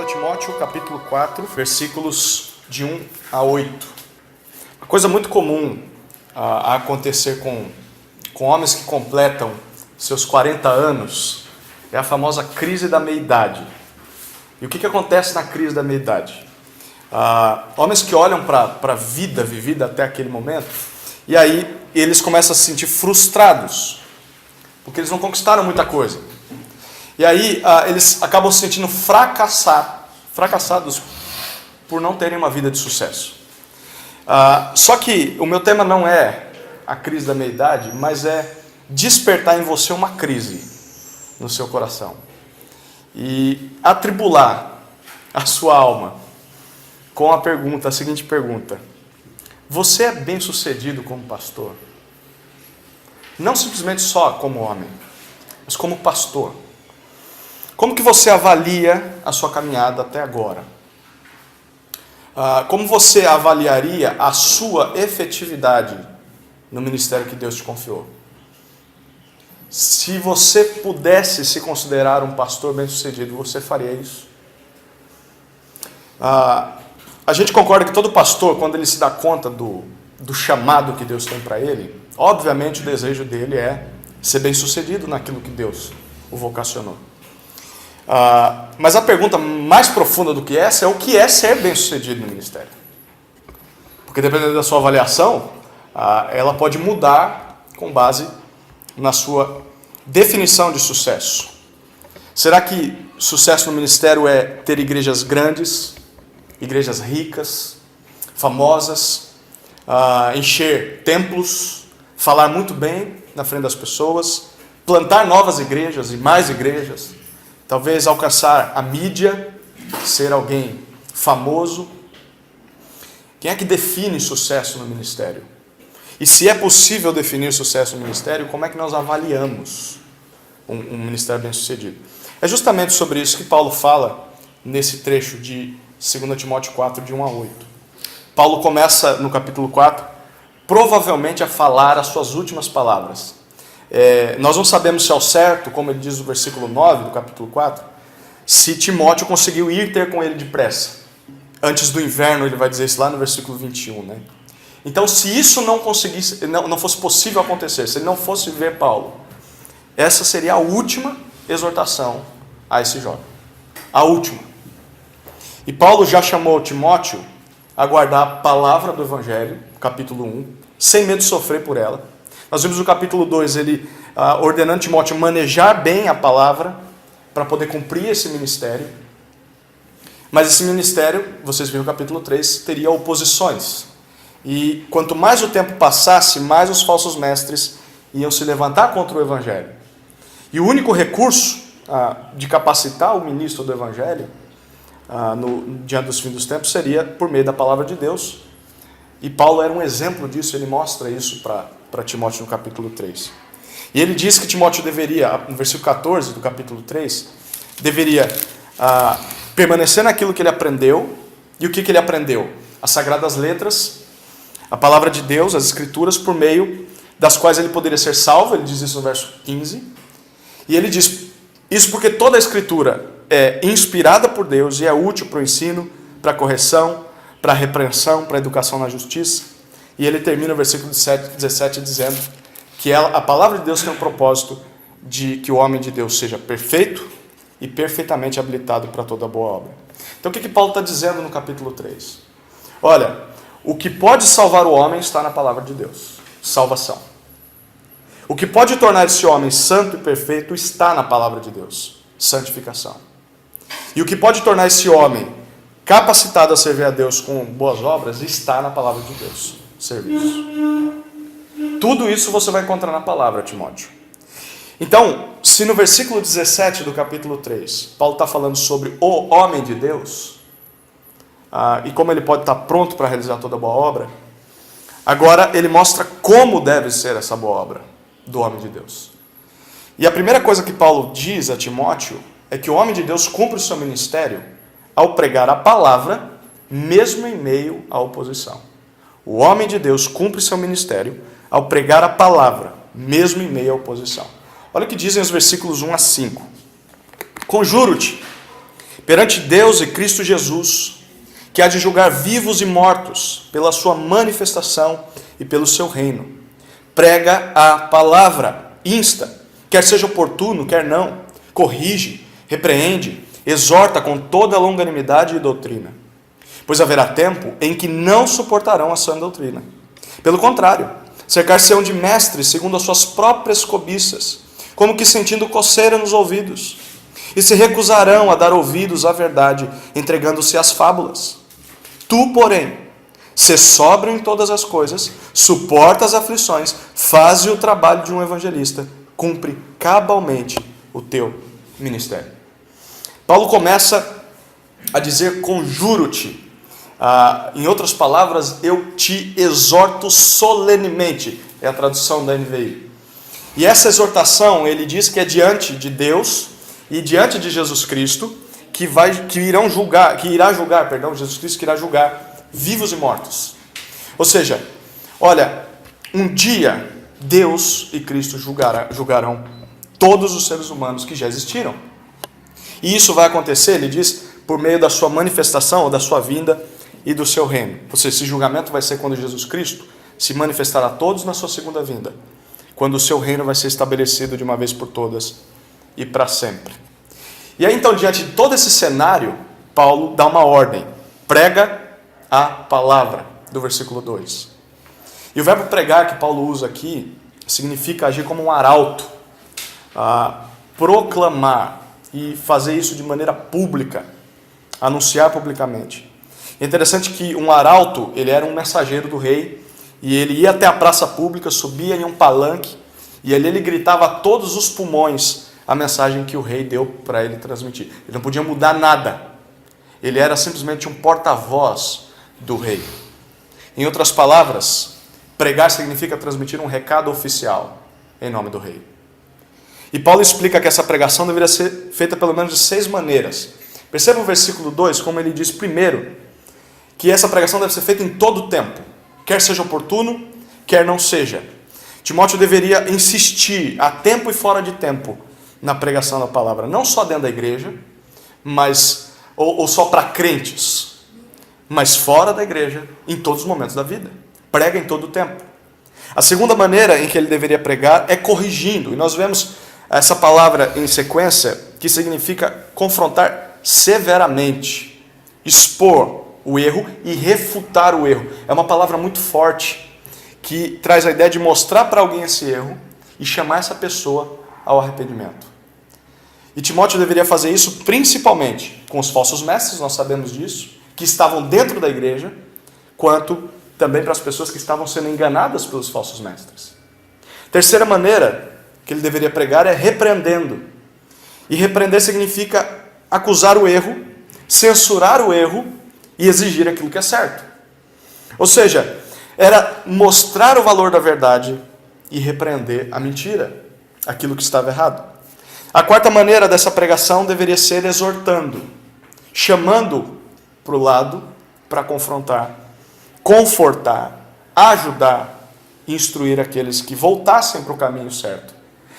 2 Timóteo, capítulo 4, versículos de 1 a 8. Uma coisa muito comum a acontecer com homens que completam seus 40 anos é a famosa crise da meia-idade. E o que acontece na crise da meia-idade? Homens que olham para a vida vivida até aquele momento, e aí eles começam a se sentir frustrados, porque eles não conquistaram muita coisa. E aí eles acabam se sentindo fracassados por não terem uma vida de sucesso. Só que o meu tema não é a crise da meia-idade, mas é despertar em você uma crise no seu coração. E atribular a sua alma com a seguinte pergunta: você é bem-sucedido como pastor? Não simplesmente só como homem, mas como pastor. Como que você avalia a sua caminhada até agora? Como você avaliaria a sua efetividade no ministério que Deus te confiou? Se você pudesse se considerar um pastor bem-sucedido, você faria isso? A gente concorda que todo pastor, quando ele se dá conta do chamado que Deus tem para ele, obviamente o desejo dele é ser bem-sucedido naquilo que Deus o vocacionou. Mas a pergunta mais profunda do que essa é o que é ser bem-sucedido no ministério. Porque dependendo da sua avaliação, ela pode mudar com base na sua definição de sucesso. Será que sucesso no ministério é ter igrejas grandes, igrejas ricas, famosas, encher templos, falar muito bem na frente das pessoas, plantar novas igrejas e mais igrejas, talvez alcançar a mídia, ser alguém famoso? Quem é que define sucesso no ministério? E se é possível definir sucesso no ministério, como é que nós avaliamos um ministério bem-sucedido? É justamente sobre isso que Paulo fala nesse trecho de 2 Timóteo 4, de 1 a 8. Paulo começa no capítulo 4, provavelmente a falar as suas últimas palavras. Nós não sabemos se ao certo, como ele diz no versículo 9 do capítulo 4, se Timóteo conseguiu ir ter com ele depressa. Antes do inverno, ele vai dizer isso lá no versículo 21, né? Então, se isso não fosse possível acontecer, se ele não fosse ver Paulo, essa seria a última exortação a esse jovem. A última. E Paulo já chamou Timóteo a guardar a palavra do Evangelho, capítulo 1, sem medo de sofrer por ela. Nós vimos no capítulo 2 ele ordenando Timóteo manejar bem a palavra para poder cumprir esse ministério. Mas esse ministério, vocês viram no capítulo 3, teria oposições. E quanto mais o tempo passasse, mais os falsos mestres iam se levantar contra o Evangelho. E o único recurso de capacitar o ministro do Evangelho diante dos fins dos tempos seria por meio da palavra de Deus. E Paulo era um exemplo disso, ele mostra isso para Timóteo no capítulo 3. E ele diz que Timóteo deveria, no versículo 14 do capítulo 3, deveria permanecer naquilo que ele aprendeu. E o que ele aprendeu? As sagradas letras, a palavra de Deus, as escrituras, por meio das quais ele poderia ser salvo. Ele diz isso no verso 15. E ele diz isso porque toda a escritura é inspirada por Deus e é útil para o ensino, para a correção, para a repreensão, para a educação na justiça. E ele termina o versículo 17 dizendo que a palavra de Deus tem o propósito de que o homem de Deus seja perfeito e perfeitamente habilitado para toda boa obra. Então o que Paulo está dizendo no capítulo 3? Olha, o que pode salvar o homem está na palavra de Deus. Salvação. O que pode tornar esse homem santo e perfeito está na palavra de Deus. Santificação. E o que pode tornar esse homem capacitado a servir a Deus com boas obras está na palavra de Deus. Serviço. Tudo isso você vai encontrar na palavra, Timóteo. Então, se no versículo 17 do capítulo 3, Paulo está falando sobre o homem de Deus, e como ele pode estar pronto para realizar toda boa obra, agora ele mostra como deve ser essa boa obra do homem de Deus. E a primeira coisa que Paulo diz a Timóteo é que o homem de Deus cumpre o seu ministério ao pregar a palavra, mesmo em meio à oposição. O homem de Deus cumpre seu ministério ao pregar a palavra, mesmo em meio à oposição. Olha o que dizem os versículos 1 a 5. Conjuro-te, perante Deus e Cristo Jesus, que há de julgar vivos e mortos pela sua manifestação e pelo seu reino. Prega a palavra, insta, quer seja oportuno, quer não, corrige, repreende, exorta com toda longanimidade e doutrina. Pois haverá tempo em que não suportarão a sã doutrina. Pelo contrário, cercar-se-ão de mestres segundo as suas próprias cobiças, como que sentindo coceira nos ouvidos, e se recusarão a dar ouvidos à verdade, entregando-se às fábulas. Tu, porém, sê sóbrio em todas as coisas, suporta as aflições, faze o trabalho de um evangelista, cumpre cabalmente o teu ministério. Paulo começa a dizer: conjuro-te. Em outras palavras, eu te exorto solenemente. É a tradução da NVI. E essa exortação, ele diz que é diante de Deus e diante de Jesus Cristo, Jesus Cristo que irá julgar vivos e mortos. Ou seja, olha, um dia Deus e Cristo julgarão todos os seres humanos que já existiram. E isso vai acontecer, ele diz, por meio da sua manifestação, ou da sua vinda e do seu reino. Ou seja, esse julgamento vai ser quando Jesus Cristo se manifestará a todos na sua segunda vinda, quando o seu reino vai ser estabelecido de uma vez por todas e para sempre. E aí então, diante de todo esse cenário, Paulo dá uma ordem: prega a palavra, do versículo 2. E o verbo pregar que Paulo usa aqui significa agir como um arauto, proclamar e fazer isso de maneira pública, anunciar publicamente. É interessante que um arauto, ele era um mensageiro do rei, e ele ia até a praça pública, subia em um palanque, e ali ele gritava a todos os pulmões a mensagem que o rei deu para ele transmitir. Ele não podia mudar nada. Ele era simplesmente um porta-voz do rei. Em outras palavras, pregar significa transmitir um recado oficial em nome do rei. E Paulo explica que essa pregação deveria ser feita pelo menos de 6 maneiras. Perceba o versículo 2, como ele diz primeiro, que essa pregação deve ser feita em todo o tempo, quer seja oportuno, quer não seja. Timóteo deveria insistir a tempo e fora de tempo na pregação da palavra, não só dentro da igreja, ou só para crentes, mas fora da igreja, em todos os momentos da vida. Prega em todo o tempo. A segunda maneira em que ele deveria pregar é corrigindo, e nós vemos essa palavra em sequência, que significa confrontar severamente, expor o erro e refutar o erro. É uma palavra muito forte, que traz a ideia de mostrar para alguém esse erro e chamar essa pessoa ao arrependimento. E Timóteo deveria fazer isso principalmente com os falsos mestres, nós sabemos disso, que estavam dentro da igreja, quanto também para as pessoas que estavam sendo enganadas pelos falsos mestres. Terceira maneira que ele deveria pregar é repreendendo. E repreender significa acusar o erro, censurar o erro e exigir aquilo que é certo. Ou seja, era mostrar o valor da verdade e repreender a mentira, aquilo que estava errado. A quarta maneira dessa pregação deveria ser exortando, chamando para o lado para confrontar, confortar, ajudar e instruir aqueles que voltassem para o caminho certo.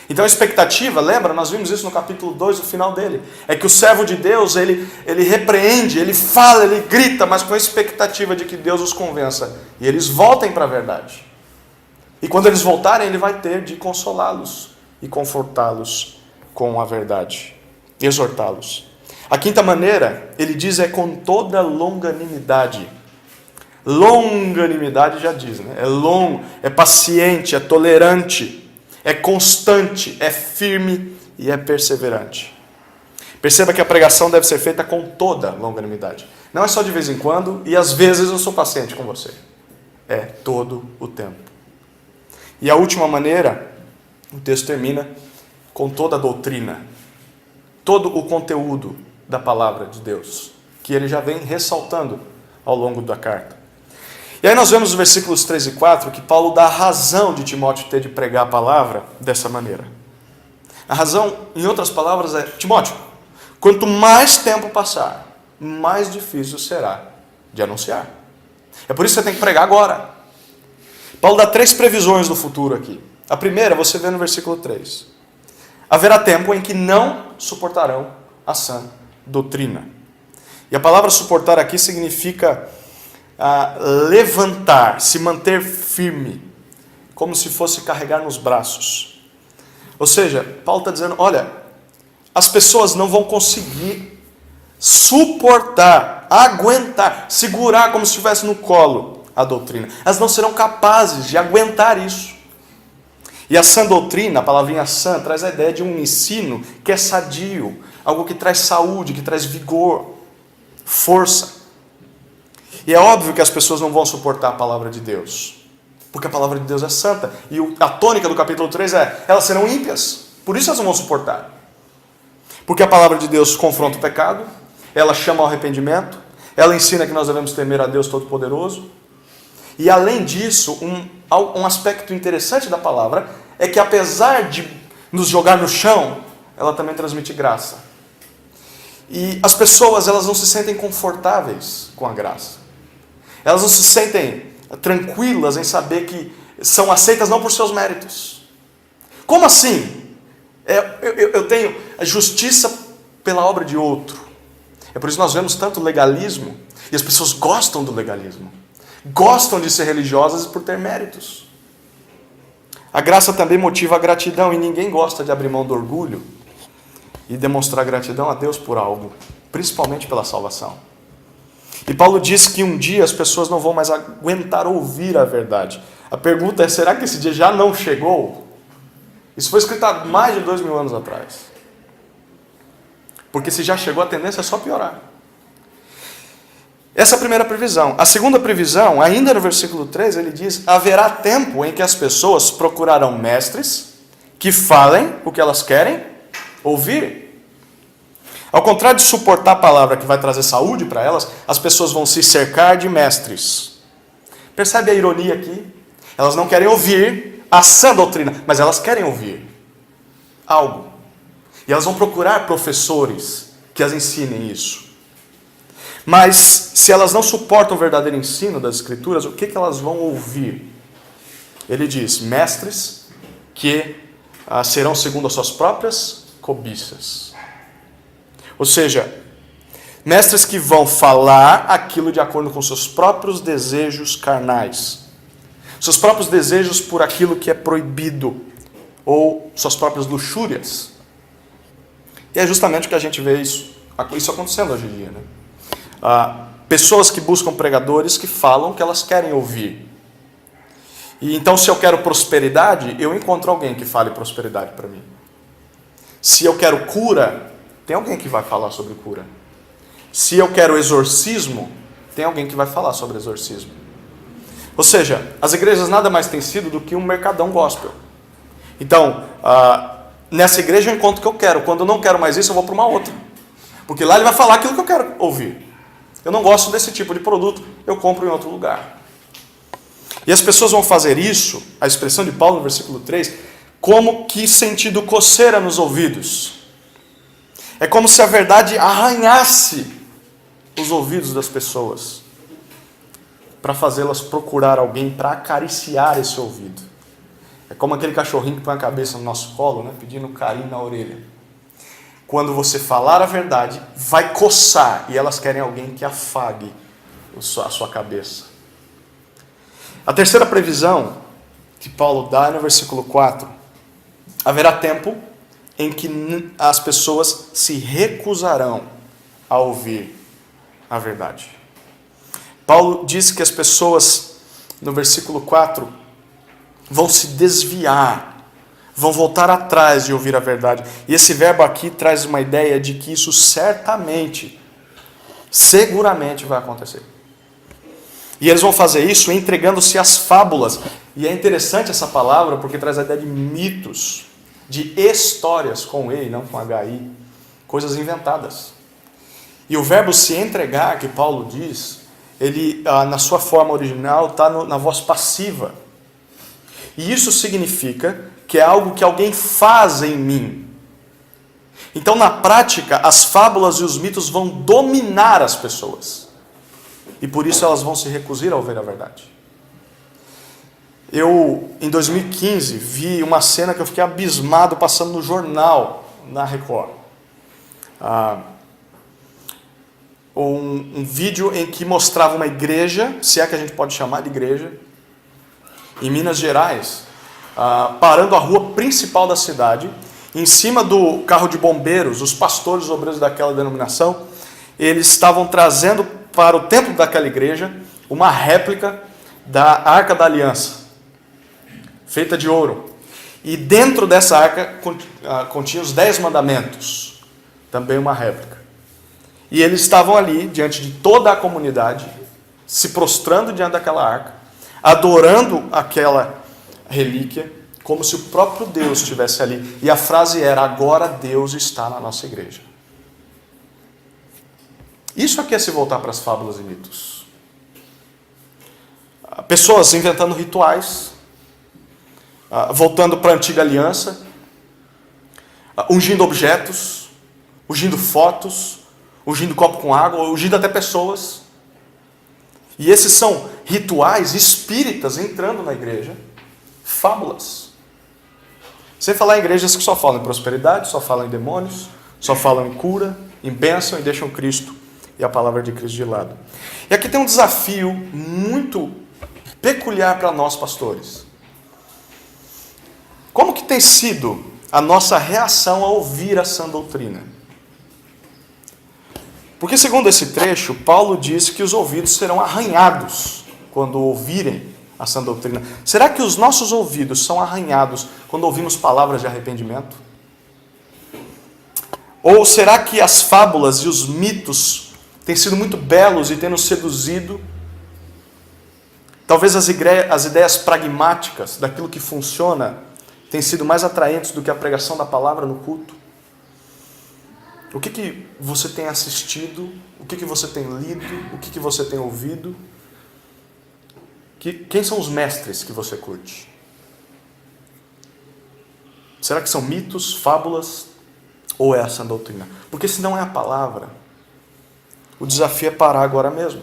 Então a expectativa, lembra, nós vimos isso no capítulo 2, o final dele, é que o servo de Deus, ele repreende, ele fala, ele grita, mas com a expectativa de que Deus os convença e eles voltem para a verdade. E quando eles voltarem, ele vai ter de consolá-los e confortá-los com a verdade, exortá-los. A quinta maneira, ele diz, é com toda longanimidade. Longanimidade já diz, né? É longo, é paciente, é tolerante, é constante, é firme e é perseverante. Perceba que a pregação deve ser feita com toda longanimidade. Não é só de vez em quando, e às vezes eu sou paciente com você. É todo o tempo. E a última maneira, o texto termina com toda a doutrina, todo o conteúdo da palavra de Deus, que ele já vem ressaltando ao longo da carta. E aí nós vemos nos versículos 3 e 4 que Paulo dá a razão de Timóteo ter de pregar a palavra dessa maneira. A razão, em outras palavras, é: Timóteo, quanto mais tempo passar, mais difícil será de anunciar. É por isso que você tem que pregar agora. Paulo dá 3 previsões do futuro aqui. A primeira você vê no versículo 3. Haverá tempo em que não suportarão a sã doutrina. E a palavra suportar aqui significa levantar, se manter firme, como se fosse carregar nos braços. Ou seja, Paulo está dizendo, olha, as pessoas não vão conseguir suportar, aguentar, segurar como se estivesse no colo a doutrina. Elas não serão capazes de aguentar isso. E a sã doutrina, a palavrinha sã, traz a ideia de um ensino que é sadio, algo que traz saúde, que traz vigor, força. E é óbvio que as pessoas não vão suportar a palavra de Deus, porque a palavra de Deus é santa. E a tônica do capítulo 3 é, elas serão ímpias, por isso elas não vão suportar. Porque a palavra de Deus confronta o pecado, ela chama ao arrependimento, ela ensina que nós devemos temer a Deus Todo-Poderoso. E além disso, um aspecto interessante da palavra é que apesar de nos jogar no chão, ela também transmite graça. E as pessoas, elas não se sentem confortáveis com a graça. Elas não se sentem tranquilas em saber que são aceitas não por seus méritos. Como assim? Eu tenho a justiça pela obra de outro. É por isso que nós vemos tanto legalismo, e as pessoas gostam do legalismo. Gostam de ser religiosas por ter méritos. A graça também motiva a gratidão, e ninguém gosta de abrir mão do orgulho e demonstrar gratidão a Deus por algo, principalmente pela salvação. E Paulo diz que um dia as pessoas não vão mais aguentar ouvir a verdade. A pergunta é, será que esse dia já não chegou? Isso foi escrito há mais de 2000 anos atrás. Porque se já chegou, a tendência é só piorar. Essa é a primeira previsão. A segunda previsão, ainda no versículo 3, ele diz, haverá tempo em que as pessoas procurarão mestres que falem o que elas querem ouvir. Ao contrário de suportar a palavra que vai trazer saúde para elas, as pessoas vão se cercar de mestres. Percebe a ironia aqui? Elas não querem ouvir a sã doutrina, mas elas querem ouvir algo. E elas vão procurar professores que as ensinem isso. Mas se elas não suportam o verdadeiro ensino das Escrituras, o que elas vão ouvir? Ele diz, mestres que serão segundo as suas próprias cobiças. Ou seja, mestres que vão falar aquilo de acordo com seus próprios desejos carnais. Seus próprios desejos por aquilo que é proibido. Ou suas próprias luxúrias. E é justamente o que a gente vê isso acontecendo hoje em dia, né? Pessoas que buscam pregadores que falam o que elas querem ouvir. E então, se eu quero prosperidade, eu encontro alguém que fale prosperidade para mim. Se eu quero cura, tem alguém que vai falar sobre cura. Se eu quero exorcismo, tem alguém que vai falar sobre exorcismo. Ou seja, as igrejas nada mais têm sido do que um mercadão gospel. Então, nessa igreja eu encontro o que eu quero. Quando eu não quero mais isso, eu vou para uma outra. Porque lá ele vai falar aquilo que eu quero ouvir. Eu não gosto desse tipo de produto, eu compro em outro lugar. E as pessoas vão fazer isso, a expressão de Paulo no versículo 3, como que sentindo coceira nos ouvidos. É como se a verdade arranhasse os ouvidos das pessoas, para fazê-las procurar alguém para acariciar esse ouvido. É como aquele cachorrinho que põe a cabeça no nosso colo, né, pedindo carinho na orelha. Quando você falar a verdade, vai coçar, e elas querem alguém que afague a sua cabeça. A terceira previsão que Paulo dá é no versículo 4. Haverá tempo em que as pessoas se recusarão a ouvir a verdade. Paulo diz que as pessoas, no versículo 4, vão se desviar, vão voltar atrás de ouvir a verdade. E esse verbo aqui traz uma ideia de que isso certamente, seguramente vai acontecer. E eles vão fazer isso entregando-se às fábulas. E é interessante essa palavra porque traz a ideia de mitos, de histórias com E e não com HI, coisas inventadas. E o verbo se entregar, que Paulo diz, ele na sua forma original está na voz passiva. E isso significa que é algo que alguém faz em mim. Então, na prática, as fábulas e os mitos vão dominar as pessoas. E por isso elas vão se recusar a ouvir a verdade. Eu, em 2015, vi uma cena que eu fiquei abismado passando no jornal, na Record. um vídeo em que mostrava uma igreja, se é que a gente pode chamar de igreja, em Minas Gerais, parando a rua principal da cidade. Em cima do carro de bombeiros, os pastores obreiros daquela denominação, eles estavam trazendo para o templo daquela igreja uma réplica da Arca da Aliança, feita de ouro. E dentro dessa arca continha os 10 mandamentos, também uma réplica. E eles estavam ali, diante de toda a comunidade, se prostrando diante daquela arca, adorando aquela relíquia, como se o próprio Deus estivesse ali. E a frase era: agora Deus está na nossa igreja. Isso aqui é se voltar para as fábulas e mitos. Pessoas inventando rituais, voltando para a antiga aliança, ungindo objetos, ungindo fotos, ungindo copo com água, ungindo até pessoas. E esses são rituais espíritas entrando na igreja, fábulas. Sem falar em igrejas que só falam em prosperidade, só falam em demônios, só falam em cura, em bênção e deixam Cristo e a palavra de Cristo de lado. E aqui tem um desafio muito peculiar para nós pastores. Como que tem sido a nossa reação ao ouvir a sã doutrina? Porque segundo esse trecho, Paulo diz que os ouvidos serão arranhados quando ouvirem a sã doutrina. Será que os nossos ouvidos são arranhados quando ouvimos palavras de arrependimento? Ou será que as fábulas e os mitos têm sido muito belos e têm nos seduzido? Talvez as ideias pragmáticas daquilo que funciona têm sido mais atraentes do que a pregação da palavra no culto? O que você tem assistido? O que você tem lido? O que você tem ouvido? Quem são os mestres que você curte? Será que são mitos, fábulas ou é a sã doutrina? Porque se não é a palavra, o desafio é parar agora mesmo.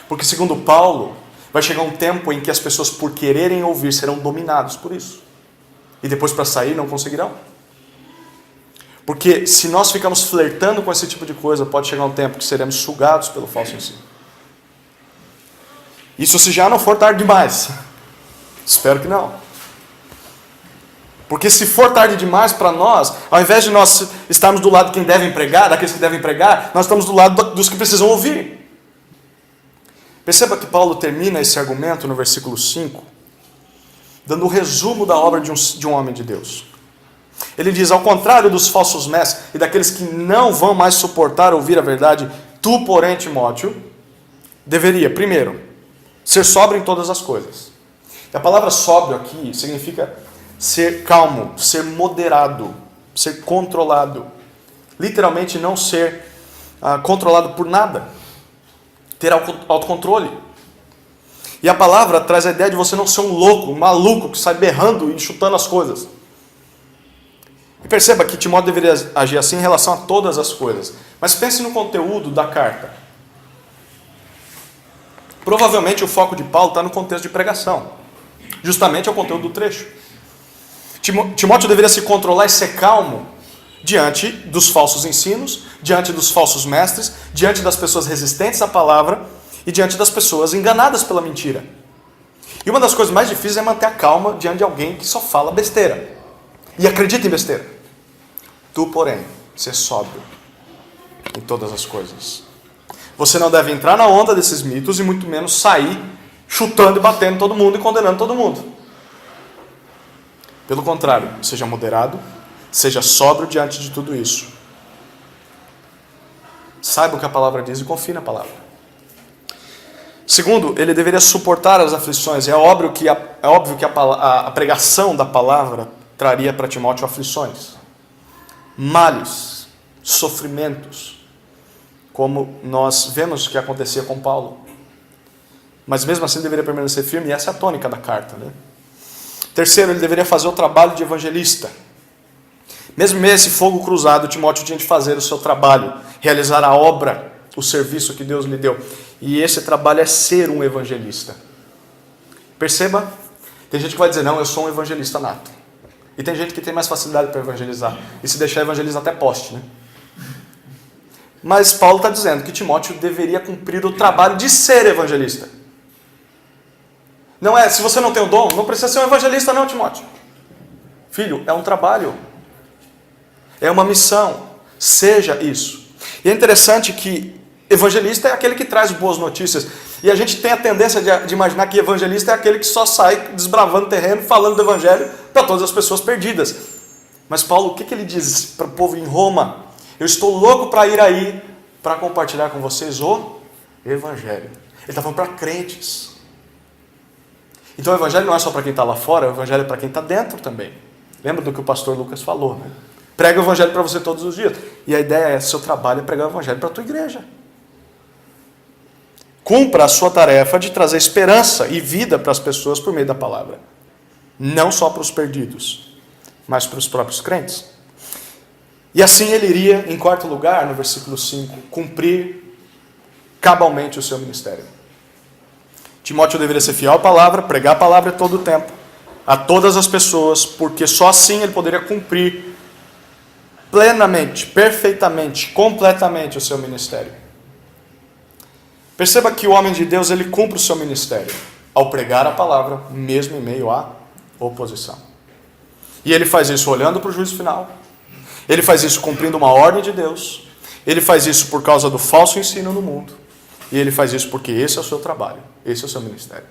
Porque segundo Paulo, vai chegar um tempo em que as pessoas, por quererem ouvir, serão dominados por isso. E depois para sair não conseguirão. Porque se nós ficamos flertando com esse tipo de coisa, pode chegar um tempo que seremos sugados pelo falso ensino. Isso se já não for tarde demais. Espero que não. Porque se for tarde demais para nós, ao invés de nós estarmos do lado de quem deve pregar, daqueles que devem pregar, nós estamos do lado dos que precisam ouvir. Perceba que Paulo termina esse argumento no versículo 5, dando o resumo da obra de um homem de Deus. Ele diz: ao contrário dos falsos mestres e daqueles que não vão mais suportar ouvir a verdade, tu, porém, Timóteo, deveria, primeiro, ser sóbrio em todas as coisas. E a palavra sóbrio aqui significa ser calmo, ser moderado, ser controlado. Literalmente não ser controlado por nada. Ter autocontrole. E a palavra traz a ideia de você não ser um louco, um maluco que sai berrando e chutando as coisas. E perceba que Timóteo deveria agir assim em relação a todas as coisas. Mas pense no conteúdo da carta. Provavelmente o foco de Paulo está no contexto de pregação. Justamente é o conteúdo do trecho. Timóteo deveria se controlar e ser calmo diante dos falsos ensinos, diante dos falsos mestres, diante das pessoas resistentes à palavra e diante das pessoas enganadas pela mentira. E uma das coisas mais difíceis é manter a calma diante de alguém que só fala besteira e acredita em besteira. Tu, porém, ser sóbrio em todas as coisas. Você não deve entrar na onda desses mitos e muito menos sair chutando e batendo todo mundo e condenando todo mundo. Pelo contrário, seja moderado, seja sóbrio diante de tudo isso. Saiba o que a palavra diz e confie na palavra. Segundo, ele deveria suportar as aflições. É óbvio que a pregação da palavra traria para Timóteo aflições, males, sofrimentos, como nós vemos que acontecia com Paulo. Mas mesmo assim ele deveria permanecer firme, e essa é a tônica da carta, né? Terceiro, ele deveria fazer o trabalho de evangelista. Mesmo nesse fogo cruzado, Timóteo tinha de fazer o seu trabalho, realizar a obra, o serviço que Deus lhe deu. E esse trabalho é ser um evangelista. Perceba, tem gente que vai dizer: não, eu sou um evangelista nato. E tem gente que tem mais facilidade para evangelizar. E se deixar, evangeliza até poste, né? Mas Paulo está dizendo que Timóteo deveria cumprir o trabalho de ser evangelista. Não é, se você não tem o dom, não precisa ser um evangelista não, Timóteo. Filho, é um trabalho. É uma missão. Seja isso. E é interessante que evangelista é aquele que traz boas notícias. E a gente tem a tendência de imaginar que evangelista é aquele que só sai desbravando terreno, falando do evangelho para todas as pessoas perdidas. Mas Paulo, o que ele diz para o povo em Roma? Eu estou louco para ir aí, para compartilhar com vocês o evangelho. Ele está falando para crentes. Então o evangelho não é só para quem está lá fora, o evangelho é para quem está dentro também. Lembra do que o pastor Lucas falou, né? Prega o evangelho para você todos os dias. E a ideia é, seu trabalho é pregar o evangelho para a tua igreja. Cumpra a sua tarefa de trazer esperança e vida para as pessoas por meio da palavra. Não só para os perdidos, mas para os próprios crentes. E assim ele iria, em quarto lugar, no versículo 5, cumprir cabalmente o seu ministério. Timóteo deveria ser fiel à palavra, pregar a palavra todo o tempo, a todas as pessoas, porque só assim ele poderia cumprir plenamente, perfeitamente, completamente o seu ministério. Perceba que o homem de Deus, ele cumpre o seu ministério ao pregar a palavra, mesmo em meio à oposição. E ele faz isso olhando para o juízo final. Ele faz isso cumprindo uma ordem de Deus. Ele faz isso por causa do falso ensino no mundo. E ele faz isso porque esse é o seu trabalho, esse é o seu ministério.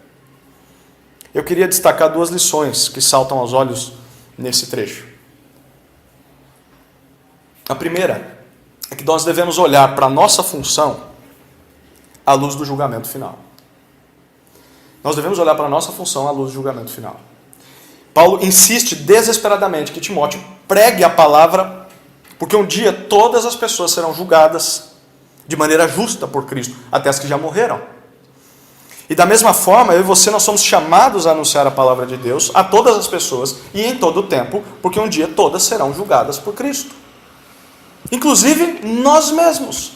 Eu queria destacar duas lições que saltam aos olhos nesse trecho. A primeira é que nós devemos olhar para a nossa função à luz do julgamento final. Nós devemos olhar para a nossa função à luz do julgamento final. Paulo insiste desesperadamente que Timóteo pregue a palavra, porque um dia todas as pessoas serão julgadas de maneira justa por Cristo, até as que já morreram. E da mesma forma, eu e você, nós somos chamados a anunciar a palavra de Deus a todas as pessoas e em todo o tempo, porque um dia todas serão julgadas por Cristo. Inclusive nós mesmos.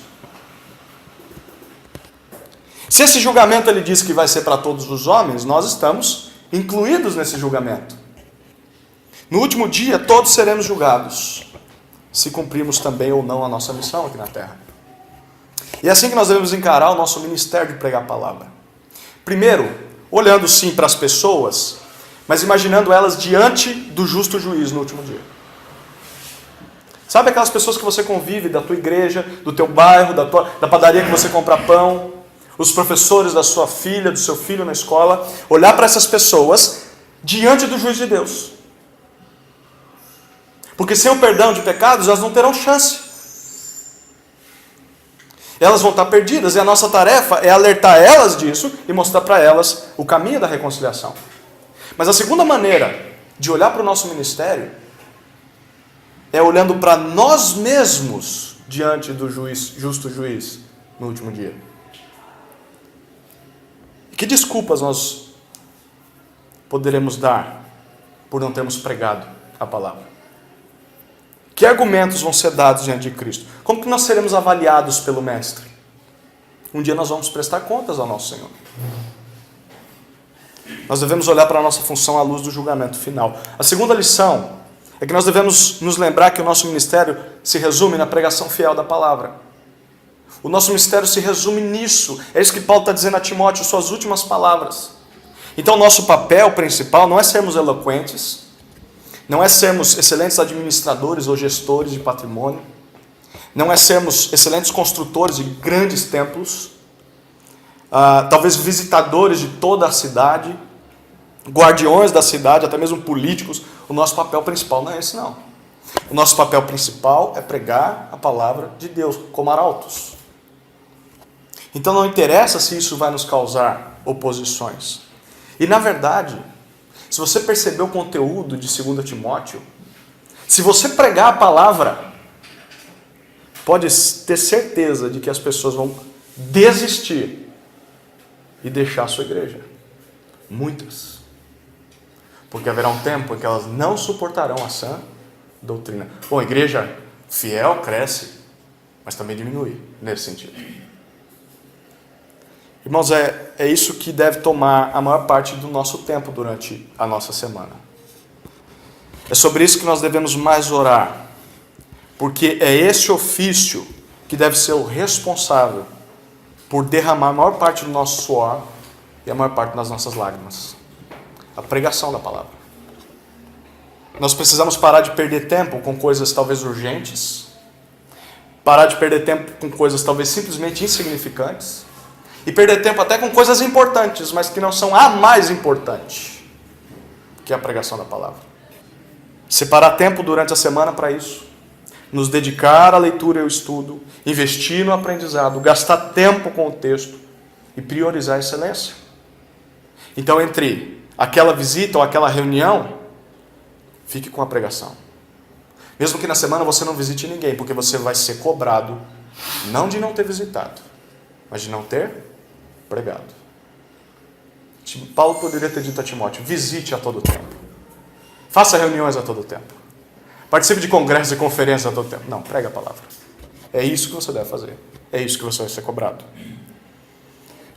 Se esse julgamento ele diz que vai ser para todos os homens, nós estamos incluídos nesse julgamento. No último dia, todos seremos julgados, se cumprirmos também ou não a nossa missão aqui na terra. E é assim que nós devemos encarar o nosso ministério de pregar a palavra. Primeiro, olhando sim para as pessoas, mas imaginando elas diante do justo juiz no último dia. Sabe aquelas pessoas que você convive, da tua igreja, do teu bairro, da padaria que você compra pão, os professores da sua filha, do seu filho na escola, olhar para essas pessoas diante do juiz de Deus. Porque sem o perdão de pecados, elas não terão chance. Elas vão estar perdidas e a nossa tarefa é alertar elas disso e mostrar para elas o caminho da reconciliação. Mas a segunda maneira de olhar para o nosso ministério é olhando para nós mesmos diante do justo juiz no último dia. Que desculpas nós poderemos dar por não termos pregado a palavra? Que argumentos vão ser dados diante de Cristo? Como que nós seremos avaliados pelo Mestre? Um dia nós vamos prestar contas ao nosso Senhor. Nós devemos olhar para a nossa função à luz do julgamento final. A segunda lição é que nós devemos nos lembrar que o nosso ministério se resume na pregação fiel da palavra. O nosso ministério se resume nisso. É isso que Paulo está dizendo a Timóteo, suas últimas palavras. Então o nosso papel principal não é sermos eloquentes, não é sermos excelentes administradores ou gestores de patrimônio, não é sermos excelentes construtores de grandes templos, talvez visitadores de toda a cidade, guardiões da cidade, até mesmo políticos. O nosso papel principal não é esse, não. O nosso papel principal é pregar a palavra de Deus, como arautos. Então não interessa se isso vai nos causar oposições. E na verdade, se você perceber o conteúdo de 2 Timóteo, se você pregar a palavra, pode ter certeza de que as pessoas vão desistir e deixar a sua igreja. Muitas. Porque haverá um tempo em que elas não suportarão a sã doutrina. Bom, a igreja fiel cresce, mas também diminui nesse sentido. Irmãos, é isso que deve tomar a maior parte do nosso tempo durante a nossa semana. É sobre isso que nós devemos mais orar, porque é esse ofício que deve ser o responsável por derramar a maior parte do nosso suor e a maior parte das nossas lágrimas. A pregação da palavra. Nós precisamos parar de perder tempo com coisas talvez urgentes, parar de perder tempo com coisas talvez simplesmente insignificantes, e perder tempo até com coisas importantes, mas que não são a mais importante, que é a pregação da palavra. Separar tempo durante a semana para isso, nos dedicar à leitura e ao estudo, investir no aprendizado, gastar tempo com o texto e priorizar a excelência. Então, entre aquela visita ou aquela reunião, fique com a pregação. Mesmo que na semana você não visite ninguém, porque você vai ser cobrado, não de não ter visitado, mas de não ter pregado. Paulo poderia ter dito a Timóteo: visite a todo tempo. Faça reuniões a todo tempo. Participe de congressos e conferências a todo tempo. Não, prega a palavra. É isso que você deve fazer. É isso que você vai ser cobrado.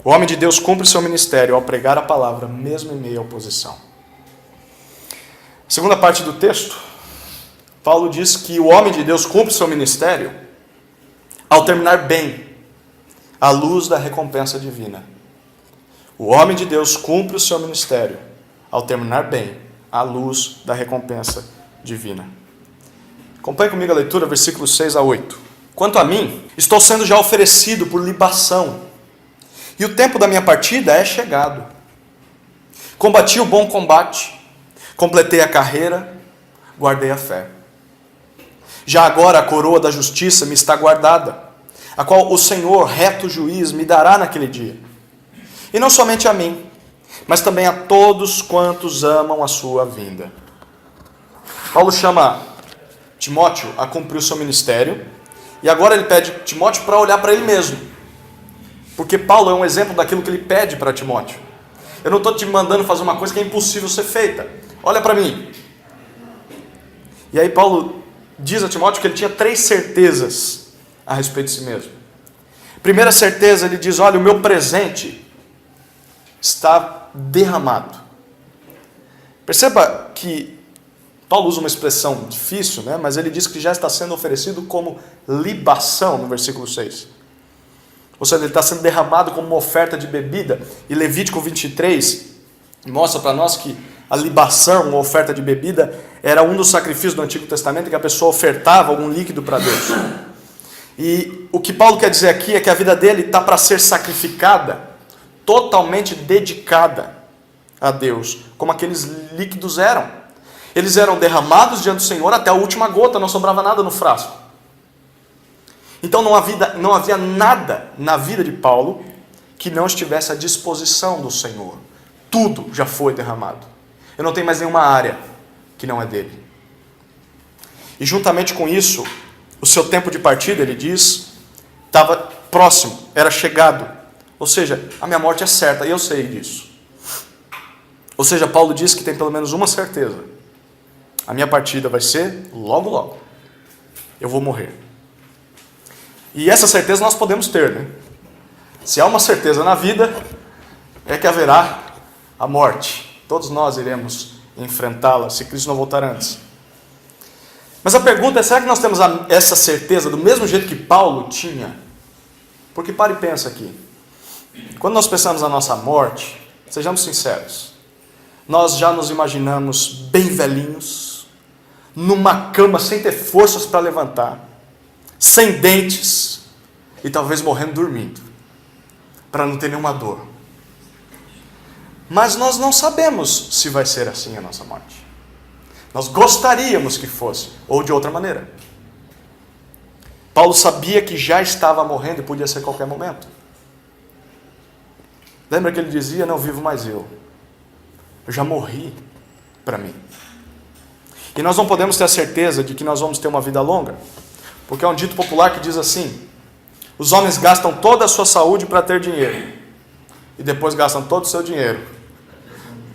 O homem de Deus cumpre seu ministério ao pregar a palavra, mesmo em meio à oposição. Segunda parte do texto, Paulo diz que o homem de Deus cumpre seu ministério ao terminar bem, à luz da recompensa divina. O homem de Deus cumpre o seu ministério ao terminar bem, à luz da recompensa divina. Acompanhe comigo a leitura, versículos 6 a 8. Quanto a mim, estou sendo já oferecido por libação, e o tempo da minha partida é chegado. Combati o bom combate, completei a carreira, guardei a fé. Já agora a coroa da justiça me está guardada, a qual o Senhor, reto juiz, me dará naquele dia. E não somente a mim, mas também a todos quantos amam a sua vinda. Paulo chama Timóteo a cumprir o seu ministério, e agora ele pede Timóteo para olhar para ele mesmo, porque Paulo é um exemplo daquilo que ele pede para Timóteo. Eu não estou te mandando fazer uma coisa que é impossível ser feita. Olha para mim. E aí Paulo diz a Timóteo que ele tinha 3 certezas a respeito de si mesmo. Primeira certeza, ele diz: olha, o meu presente está derramado. Perceba que Paulo usa uma expressão difícil, né? Mas ele diz que já está sendo oferecido como libação, no versículo 6. Ou seja, ele está sendo derramado como uma oferta de bebida. E Levítico 23 mostra para nós que a libação, uma oferta de bebida, era um dos sacrifícios do Antigo Testamento, que a pessoa ofertava algum líquido para Deus. E o que Paulo quer dizer aqui é que a vida dele está para ser sacrificada, totalmente dedicada a Deus, como aqueles líquidos eram. Eles eram derramados diante do Senhor até a última gota, não sobrava nada no frasco. Então não havia nada na vida de Paulo que não estivesse à disposição do Senhor. Tudo já foi derramado. Eu não tenho mais nenhuma área que não é dele. E juntamente com isso, o seu tempo de partida, ele diz, estava próximo, era chegado. Ou seja, a minha morte é certa, e eu sei disso. Ou seja, Paulo diz que tem pelo menos uma certeza: a minha partida vai ser logo, logo. Eu vou morrer. E essa certeza nós podemos ter, né? Se há uma certeza na vida, é que haverá a morte. Todos nós iremos enfrentá-la, se Cristo não voltar antes. Mas a pergunta é: será que nós temos essa certeza do mesmo jeito que Paulo tinha? Porque pare e pensa aqui. Quando nós pensamos na nossa morte, sejamos sinceros, nós já nos imaginamos bem velhinhos, numa cama sem ter forças para levantar, sem dentes e talvez morrendo dormindo, para não ter nenhuma dor. Mas nós não sabemos se vai ser assim a nossa morte. Nós gostaríamos que fosse, ou de outra maneira. Paulo sabia que já estava morrendo e podia ser a qualquer momento. Lembra que ele dizia: não vivo mais eu já morri para mim. E nós não podemos ter a certeza de que nós vamos ter uma vida longa, porque é um dito popular que diz assim: os homens gastam toda a sua saúde para ter dinheiro, e depois gastam todo o seu dinheiro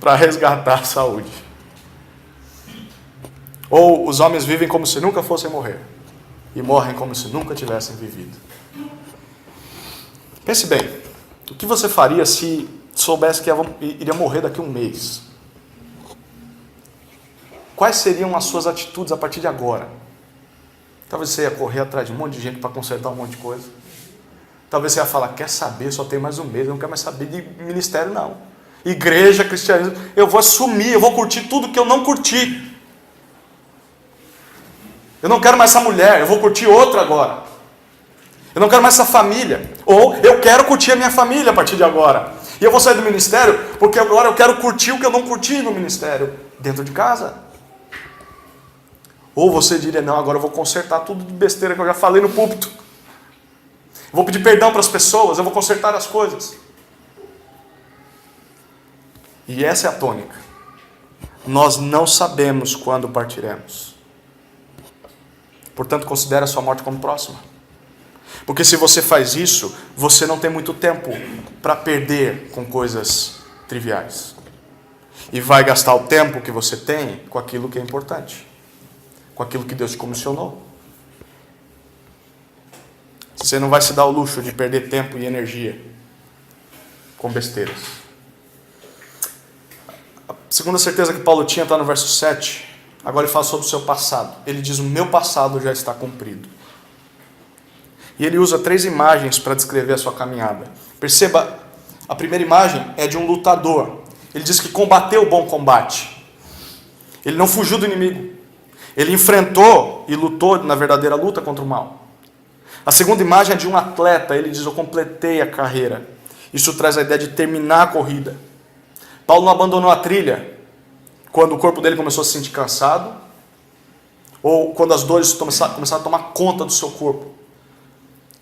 para resgatar a saúde. Ou os homens vivem como se nunca fossem morrer, e morrem como se nunca tivessem vivido. Pense bem, o que você faria se soubesse que iria morrer daqui a um mês? Quais seriam as suas atitudes a partir de agora? Talvez você ia correr atrás de um monte de gente para consertar um monte de coisa. Talvez você ia falar, quer saber, só tem mais um mês, eu não quero mais saber de ministério não. Igreja, cristianismo, eu vou assumir, eu vou curtir tudo que eu não curti. Eu não quero mais essa mulher, eu vou curtir outra agora. Eu não quero mais essa família. Ou eu quero curtir a minha família a partir de agora. E eu vou sair do ministério porque agora eu quero curtir o que eu não curti no ministério dentro de casa. Ou você diria, não, agora eu vou consertar tudo de besteira que eu já falei no púlpito. Eu vou pedir perdão para as pessoas, eu vou consertar as coisas. E essa é a tônica. Nós não sabemos quando partiremos. Portanto, considere a sua morte como próxima. Porque se você faz isso, você não tem muito tempo para perder com coisas triviais. E vai gastar o tempo que você tem com aquilo que é importante. Com aquilo que Deus te comissionou. Você não vai se dar o luxo de perder tempo e energia com besteiras. A segunda certeza que Paulo tinha está no verso 7. Agora ele fala sobre o seu passado. Ele diz, o meu passado já está cumprido. E ele usa 3 imagens para descrever a sua caminhada. Perceba, a primeira imagem é de um lutador. Ele diz que combateu o bom combate. Ele não fugiu do inimigo. Ele enfrentou e lutou na verdadeira luta contra o mal. A segunda imagem é de um atleta. Ele diz, eu completei a carreira. Isso traz a ideia de terminar a corrida. Paulo não abandonou a trilha quando o corpo dele começou a se sentir cansado, ou quando as dores começaram a tomar conta do seu corpo.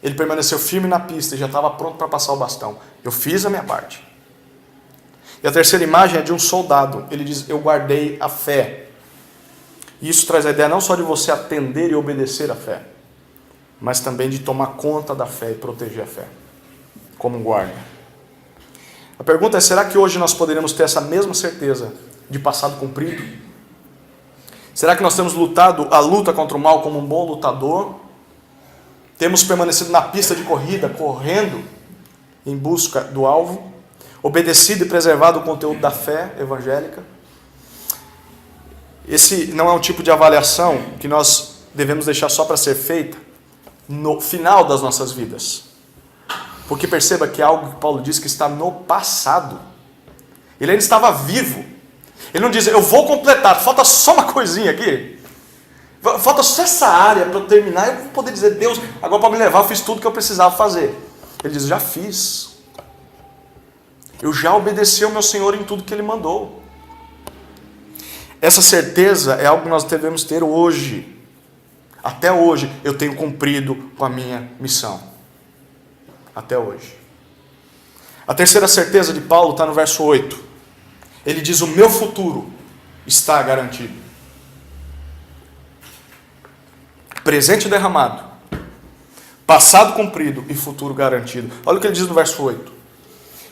Ele permaneceu firme na pista e já estava pronto para passar o bastão. Eu fiz a minha parte. E a terceira imagem é de um soldado. Ele diz, eu guardei a fé. E isso traz a ideia não só de você atender e obedecer a fé, mas também de tomar conta da fé e proteger a fé, como um guarda. A pergunta é, será que hoje nós poderíamos ter essa mesma certeza de passado cumprido? Será que nós temos lutado a luta contra o mal como um bom lutador? Temos permanecido na pista de corrida, correndo em busca do alvo, obedecido e preservado o conteúdo da fé evangélica? Esse não é um tipo de avaliação que nós devemos deixar só para ser feita no final das nossas vidas. Porque perceba que é algo que Paulo diz que está no passado. Ele ainda estava vivo. Ele não diz, eu vou completar, falta só uma coisinha aqui. Falta só essa área para eu terminar, eu vou poder dizer, Deus, agora para me levar, eu fiz tudo que eu precisava fazer. Ele diz, já fiz. Eu já obedeci ao meu Senhor em tudo que Ele mandou. Essa certeza é algo que nós devemos ter hoje. Até hoje, eu tenho cumprido com a minha missão. Até hoje. A terceira certeza de Paulo está no verso 8. Ele diz, o meu futuro está garantido. Presente derramado, passado cumprido e futuro garantido. Olha o que ele diz no verso 8.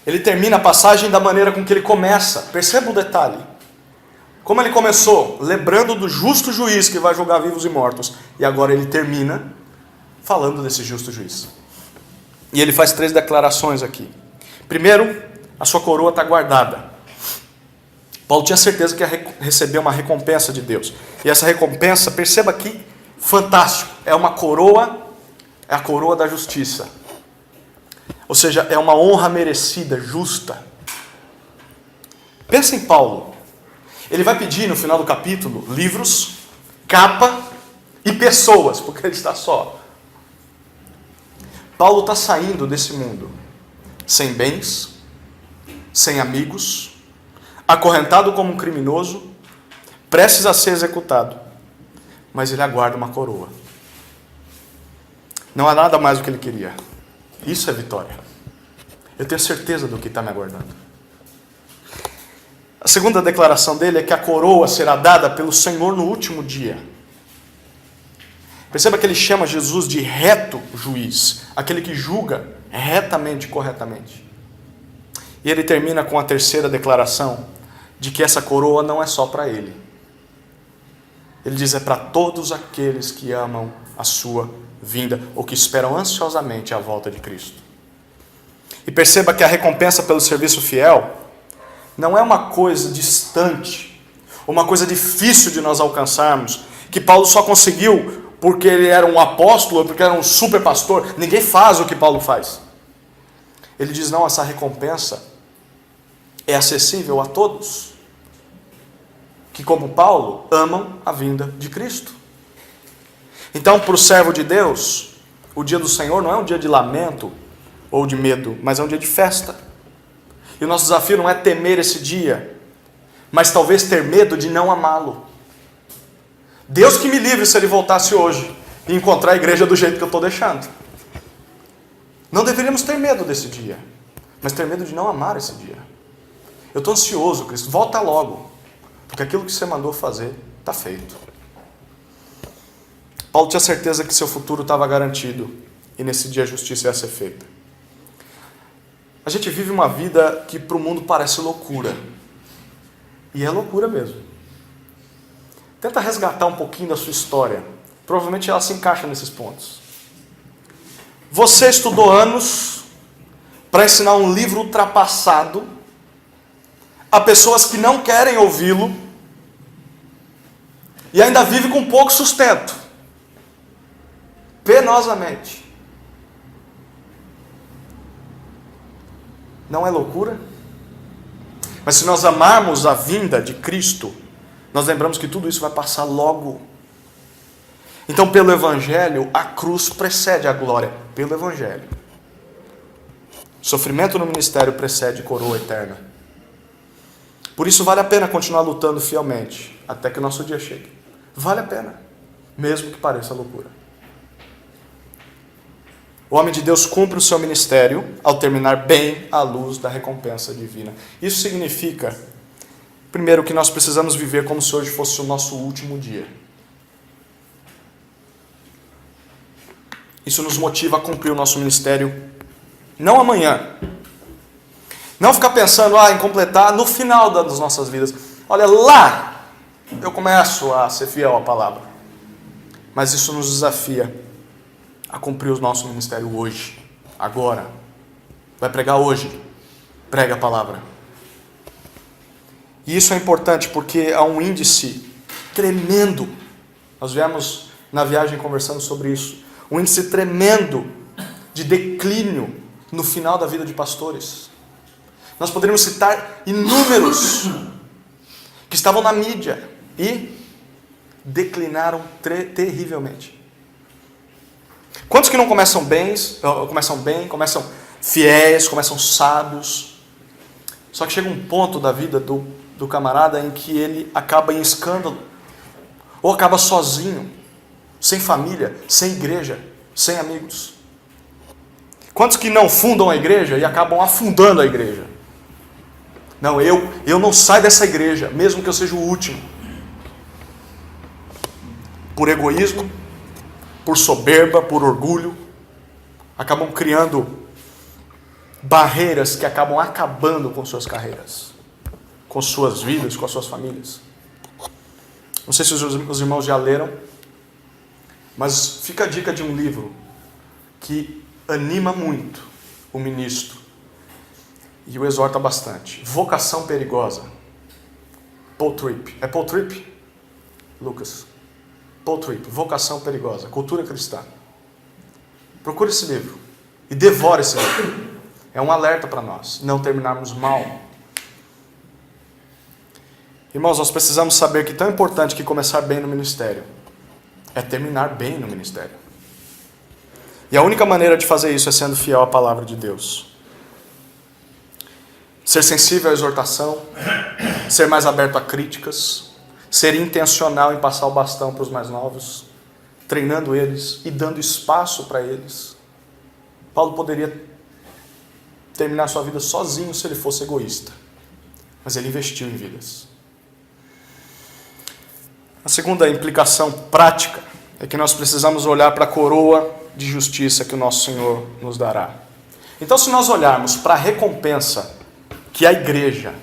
Ele termina a passagem da maneira com que ele começa. Perceba o detalhe. Como ele começou? Lembrando do justo juiz que vai julgar vivos e mortos. E agora ele termina falando desse justo juiz. E ele faz 3 declarações aqui. Primeiro, a sua coroa está guardada. Paulo tinha certeza que ia receber uma recompensa de Deus. E essa recompensa, perceba aqui, fantástico, é uma coroa, é a coroa da justiça. Ou seja, é uma honra merecida, justa. Pensa em Paulo. Ele vai pedir no final do capítulo livros, capa e pessoas, porque ele está só. Paulo está saindo desse mundo sem bens, sem amigos, acorrentado como um criminoso, prestes a ser executado. Mas ele aguarda uma coroa. Não há nada mais do que ele queria. Isso é vitória. Eu tenho certeza do que está me aguardando. A segunda declaração dele é que a coroa será dada pelo Senhor no último dia. Perceba que ele chama Jesus de reto juiz, aquele que julga retamente e corretamente. E ele termina com a terceira declaração de que essa coroa não é só para ele. Ele diz, é para todos aqueles que amam a sua vinda, ou que esperam ansiosamente a volta de Cristo. E perceba que a recompensa pelo serviço fiel não é uma coisa distante, uma coisa difícil de nós alcançarmos, que Paulo só conseguiu porque ele era um apóstolo, ou porque era um super pastor. Ninguém faz o que Paulo faz. Ele diz, não, essa recompensa é acessível a todos, que como Paulo, amam a vinda de Cristo. Então, para o servo de Deus, o dia do Senhor não é um dia de lamento ou de medo, mas é um dia de festa. E o nosso desafio não é temer esse dia, mas talvez ter medo de não amá-lo. Deus que me livre se ele voltasse hoje e encontrar a igreja do jeito que eu estou deixando. Não deveríamos ter medo desse dia, mas ter medo de não amar esse dia. Eu estou ansioso, Cristo, volta logo, porque aquilo que você mandou fazer está feito. Paulo tinha certeza que seu futuro estava garantido e nesse dia a justiça ia ser feita. A gente vive uma vida que para o mundo parece loucura. E é loucura mesmo. Tenta resgatar um pouquinho da sua história. Provavelmente ela se encaixa nesses pontos. Você estudou anos para ensinar um livro ultrapassado a pessoas que não querem ouvi-lo e ainda vive com pouco sustento. Penosamente. Não é loucura? Mas se nós amarmos a vinda de Cristo, nós lembramos que tudo isso vai passar logo. Então, pelo Evangelho, a cruz precede a glória. Pelo Evangelho. Sofrimento no ministério precede coroa eterna. Por isso vale a pena continuar lutando fielmente, até que o nosso dia chegue. Vale a pena, mesmo que pareça loucura. O homem de Deus cumpre o seu ministério ao terminar bem à luz da recompensa divina. Isso significa, primeiro, que nós precisamos viver como se hoje fosse o nosso último dia. Isso nos motiva a cumprir o nosso ministério, não amanhã. Não ficar pensando em completar no final das nossas vidas. Olha, lá eu começo a ser fiel à palavra. Mas isso nos desafia a cumprir o nosso ministério hoje, agora. Vai pregar hoje, prega a palavra. E isso é importante porque há um índice tremendo. Nós viemos na viagem conversando sobre isso. Um índice tremendo de declínio no final da vida de pastores. Nós poderíamos citar inúmeros que estavam na mídia e declinaram terrivelmente. Quantos que não começam bem, começam fiéis, começam sábios, só que chega um ponto da vida do camarada em que ele acaba em escândalo, ou acaba sozinho, sem família, sem igreja, sem amigos. Quantos que não fundam a igreja e acabam afundando a igreja? Não, eu não saio dessa igreja, mesmo que eu seja o último. Por egoísmo, por soberba, por orgulho, acabam criando barreiras que acabam acabando com suas carreiras, com suas vidas, com as suas famílias. Não sei se os irmãos já leram, mas fica a dica de um livro que anima muito o ministro e o exorta bastante. Vocação Perigosa. Paul Tripp. É Paul Tripp? Lucas. Paul Tripp. Vocação Perigosa. Cultura Cristã. Procure esse livro e devore esse livro. É um alerta para nós não terminarmos mal. Irmãos, nós precisamos saber que tão importante que começar bem no ministério é terminar bem no ministério. E a única maneira de fazer isso é sendo fiel à palavra de Deus. Ser sensível à exortação, ser mais aberto a críticas, ser intencional em passar o bastão para os mais novos, treinando eles e dando espaço para eles. Paulo poderia terminar sua vida sozinho se ele fosse egoísta, mas ele investiu em vidas. A segunda implicação prática é que nós precisamos olhar para a coroa de justiça que o nosso Senhor nos dará. Então, se nós olharmos para a recompensa que a igreja,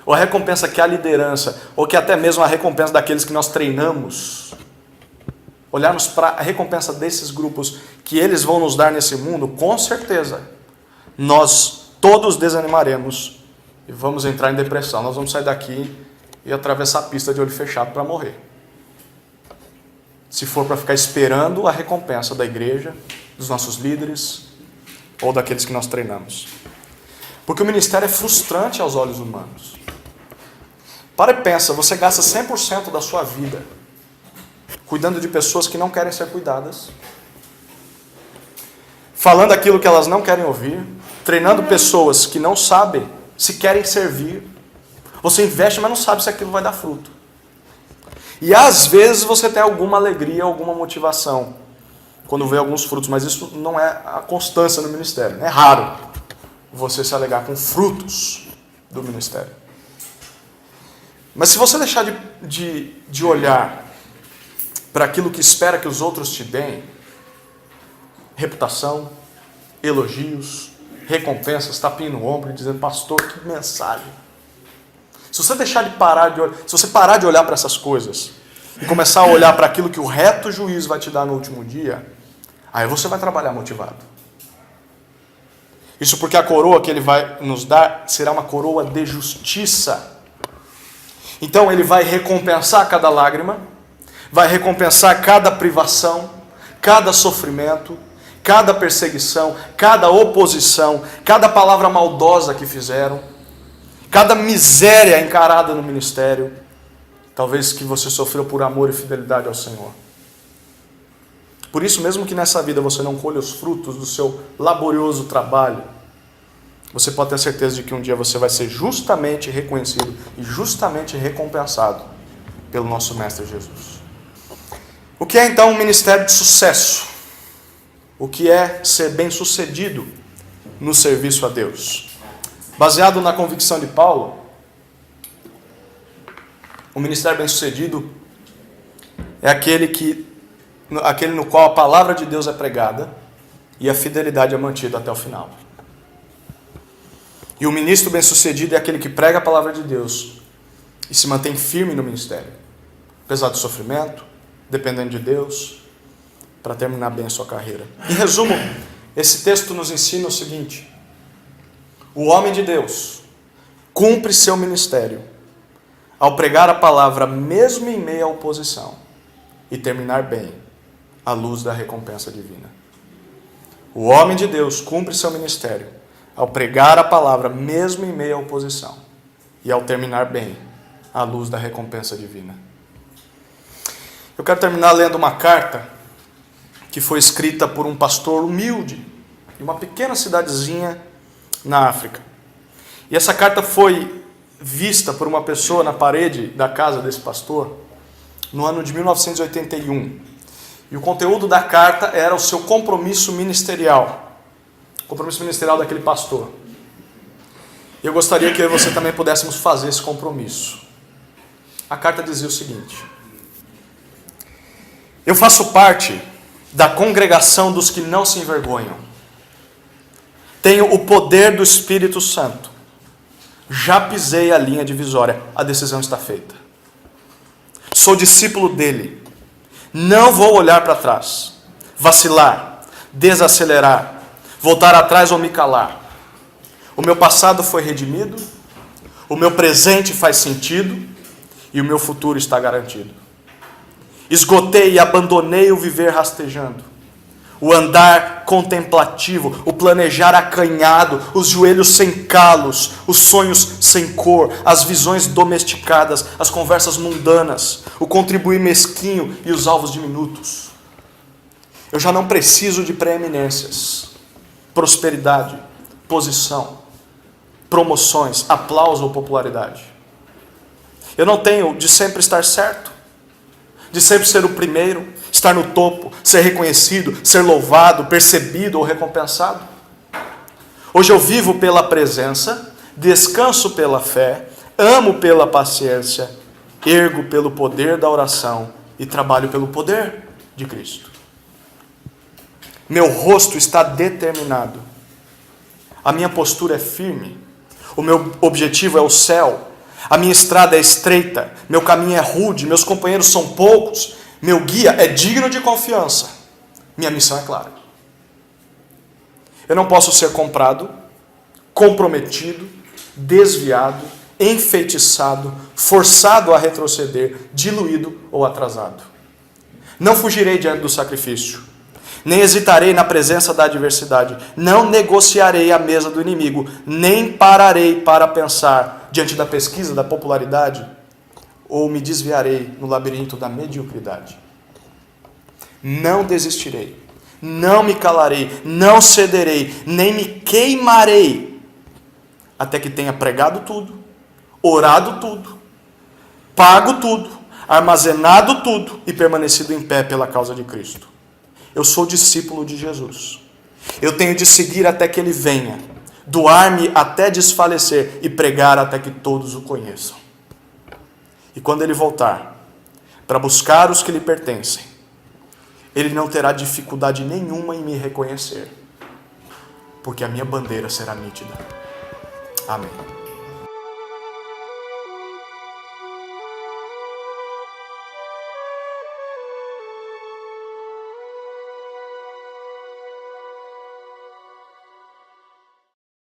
ou a recompensa que a liderança, ou que até mesmo a recompensa daqueles que nós treinamos, olharmos para a recompensa desses grupos que eles vão nos dar nesse mundo, com certeza, nós todos desanimaremos e vamos entrar em depressão. Nós vamos sair daqui e atravessar a pista de olho fechado para morrer. se for para ficar esperando a recompensa da igreja, dos nossos líderes ou daqueles que nós treinamos. Porque o ministério é frustrante aos olhos humanos. Para e pensa, você gasta 100% da sua vida cuidando de pessoas que não querem ser cuidadas, falando aquilo que elas não querem ouvir, treinando pessoas que não sabem se querem servir. Você investe, mas não sabe se aquilo vai dar fruto. E às vezes você tem alguma alegria, alguma motivação quando vê alguns frutos, mas isso não é a constância no ministério. É raro você se alegrar com frutos do ministério. Mas se você deixar de olhar para aquilo que espera que os outros te deem, reputação, elogios, recompensas, tapinha no ombro, dizendo, pastor, que mensagem. Se você se você parar de olhar para essas coisas e começar a olhar para aquilo que o reto juiz vai te dar no último dia, aí você vai trabalhar motivado. Isso porque a coroa que ele vai nos dar será uma coroa de justiça. Então ele vai recompensar cada lágrima, vai recompensar cada privação, cada sofrimento, cada perseguição, cada oposição, cada palavra maldosa que fizeram, cada miséria encarada no ministério, talvez que você sofreu por amor e fidelidade ao Senhor. Por isso, mesmo que nessa vida você não colha os frutos do seu laborioso trabalho, você pode ter certeza de que um dia você vai ser justamente reconhecido e justamente recompensado pelo nosso Mestre Jesus. O que é então um ministério de sucesso? O que é ser bem-sucedido no serviço a Deus? Baseado na convicção de Paulo, o ministério bem-sucedido é aquele no qual a palavra de Deus é pregada e a fidelidade é mantida até o final. E o ministro bem-sucedido é aquele que prega a palavra de Deus e se mantém firme no ministério, apesar do sofrimento, dependendo de Deus, para terminar bem a sua carreira. Em resumo, esse texto nos ensina o seguinte: o homem de Deus cumpre seu ministério ao pregar a palavra mesmo em meio à oposição e terminar bem à luz da recompensa divina. O homem de Deus cumpre seu ministério ao pregar a palavra mesmo em meio à oposição e ao terminar bem à luz da recompensa divina. Eu quero terminar lendo uma carta que foi escrita por um pastor humilde de uma pequena cidadezinha na África. E essa carta foi vista por uma pessoa na parede da casa desse pastor no ano de 1981. E o conteúdo da carta era o seu compromisso ministerial. O compromisso ministerial daquele pastor. E eu gostaria que eu e você também pudéssemos fazer esse compromisso. A carta dizia o seguinte: eu faço parte da congregação dos que não se envergonham. Tenho o poder do Espírito Santo. Já pisei a linha divisória. A decisão está feita. Sou discípulo dele. Não vou olhar para trás, vacilar, desacelerar, voltar atrás ou me calar. O meu passado foi redimido, o meu presente faz sentido e o meu futuro está garantido. Esgotei e abandonei o viver rastejando, o andar contemplativo, o planejar acanhado, os joelhos sem calos, os sonhos sem cor, as visões domesticadas, as conversas mundanas, o contribuir mesquinho e os alvos diminutos. Eu já não preciso de preeminências, prosperidade, posição, promoções, aplauso ou popularidade. Eu não tenho de sempre estar certo, de sempre ser o primeiro, estar no topo, ser reconhecido, ser louvado, percebido ou recompensado. Hoje eu vivo pela presença, descanso pela fé, amo pela paciência, ergo pelo poder da oração e trabalho pelo poder de Cristo. Meu rosto está determinado. A minha postura é firme. O meu objetivo é o céu. A minha estrada é estreita. Meu caminho é rude. Meus companheiros são poucos. Meu guia é digno de confiança. Minha missão é clara. Eu não posso ser comprado, comprometido, desviado, enfeitiçado, forçado a retroceder, diluído ou atrasado. Não fugirei diante do sacrifício, nem hesitarei na presença da adversidade, não negociarei à mesa do inimigo, nem pararei para pensar diante da pesquisa, da popularidade, ou me desviarei no labirinto da mediocridade. Não desistirei, não me calarei, não cederei, nem me queimarei, até que tenha pregado tudo, orado tudo, pago tudo, armazenado tudo e permanecido em pé pela causa de Cristo. Eu sou discípulo de Jesus. Eu tenho de seguir até que Ele venha, doar-me até desfalecer e pregar até que todos o conheçam. E quando Ele voltar para buscar os que lhe pertencem, Ele não terá dificuldade nenhuma em me reconhecer, porque a minha bandeira será nítida. Amém.